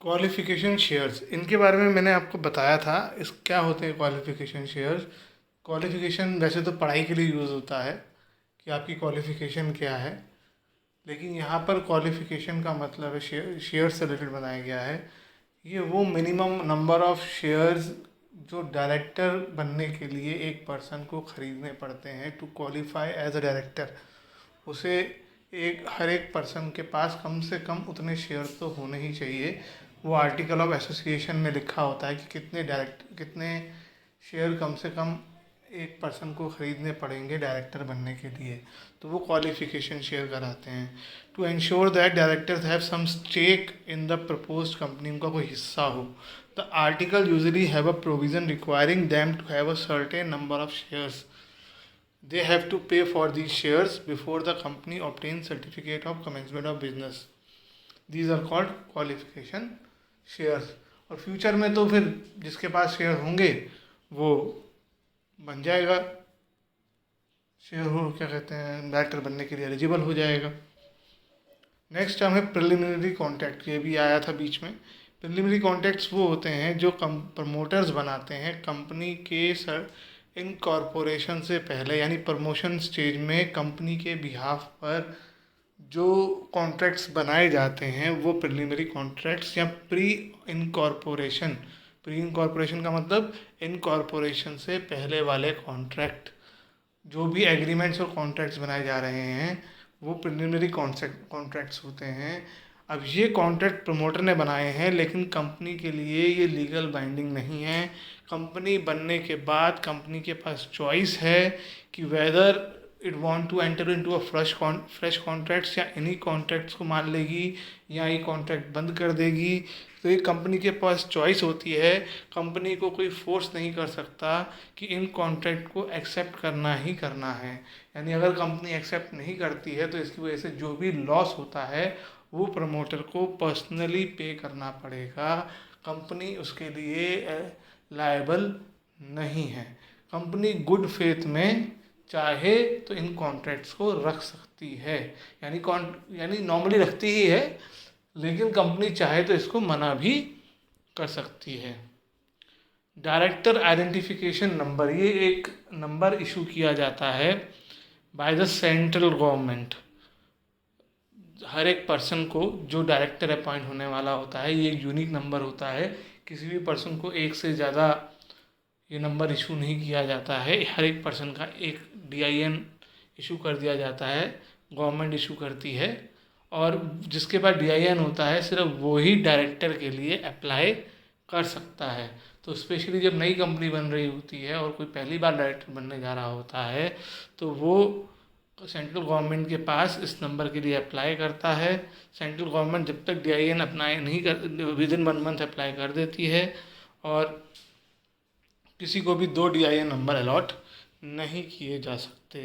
Qualification shares, इनके बारे में मैंने आपको बताया था। इस क्या होते हैं क्वालिफिकेशन शेयर्स। क्वालिफिकेशन वैसे तो पढ़ाई के लिए यूज़ होता है कि आपकी क्वालिफिकेशन क्या है, लेकिन यहाँ पर क्वालिफिकेशन का मतलब है शेयर से रिलेटेड बनाया गया है। ये वो मिनिमम नंबर ऑफ शेयर्स जो डायरेक्टर बनने के लिए एक पर्सन को ख़रीदने पड़ते हैं to qualify as a director. उसे हर एक पर्सन के पास कम से कम उतने शेयर तो होने ही चाहिए। वो आर्टिकल ऑफ एसोसिएशन में लिखा होता है कि कितने शेयर कम से कम एक पर्सन को ख़रीदने पड़ेंगे डायरेक्टर बनने के लिए। तो वो क्वालिफिकेशन शेयर कराते हैं to ensure that directors have some stake in the proposed company, उनका कोई हिस्सा हो। The article usually have a provision requiring them to have a certain number of shares. They have to pay for these shares before the company obtains certificate of commencement of business. These are called qualification shares. और future में तो फिर जिसके पास share होंगे वो बन जाएगा, share हो क्या कहते हैं डायरेक्टर बनने के लिए एलिजिबल हो जाएगा। नेक्स्ट टर्म है प्रिलिमिनरी कॉन्ट्रैक्ट, ये भी आया था बीच में। प्रिलिमिनरी कॉन्ट्रैक्ट्स वो होते हैं जो प्रमोटर्स बनाते हैं कंपनी के इनकॉर्पोरेशन से पहले, यानी प्रमोशन स्टेज में कंपनी के बिहाफ पर जो कॉन्ट्रैक्ट्स बनाए जाते हैं वो प्रिलिमिनरी कॉन्ट्रैक्ट्स या प्री इनकॉर्पोरेशन। प्री इनकॉर्पोरेशन का मतलब इनकॉर्पोरेशन से पहले वाले कॉन्ट्रैक्ट, जो भी एग्रीमेंट्स और कॉन्ट्रैक्ट्स बनाए जा रहे हैं वो प्रिलिमिनरी कॉन्ट्रैक्ट्स होते हैं। अब ये कॉन्ट्रैक्ट प्रमोटर ने बनाए हैं लेकिन कंपनी के लिए ये लीगल बाइंडिंग नहीं है। कंपनी बनने के बाद कंपनी के पास चॉइस है कि whether it want to enter into a fresh contracts या इन्हीं कॉन्ट्रैक्ट्स को मान लेगी या ये कॉन्ट्रैक्ट बंद कर देगी। तो ये कंपनी के पास चॉइस होती है। कंपनी को कोई फोर्स नहीं कर सकता कि इन कॉन्ट्रैक्ट को एक्सेप्ट करना ही करना है। यानी अगर कंपनी एक्सेप्ट नहीं करती है तो इसकी वजह से जो भी लॉस होता है वो प्रमोटर को पर्सनली पे करना पड़ेगा। कंपनी उसके लिए लायबल नहीं है। कंपनी गुड फेथ में चाहे तो इन कॉन्ट्रैक्ट्स को रख सकती है, यानी नॉर्मली रखती ही है, लेकिन कंपनी चाहे तो इसको मना भी कर सकती है। डायरेक्टर आइडेंटिफिकेशन नंबर, ये एक नंबर इशू किया जाता है बाय द सेंट्रल गवर्नमेंट। हर एक पर्सन को जो डायरेक्टर अपॉइंट होने वाला होता है ये एक यूनिक नंबर होता है। किसी भी पर्सन को एक से ज़्यादा ये नंबर इशू नहीं किया जाता है। हर एक पर्सन का एक DIN इशू कर दिया जाता है, गवर्नमेंट इशू करती है। और जिसके पास DIN होता है सिर्फ वो ही डायरेक्टर के लिए अप्लाई कर सकता है। तो स्पेशली जब नई कंपनी बन रही होती है और कोई पहली बार डायरेक्टर बनने जा रहा होता है तो वो सेंट्रल गवर्नमेंट के पास इस नंबर के लिए अप्लाई करता है। सेंट्रल गवर्नमेंट जब तक DIN अप्लाई नहीं कर, विदिन 1 मंथ अप्लाई कर देती है और किसी को भी 2 DIN नंबर अलॉट नहीं किए जा सकते।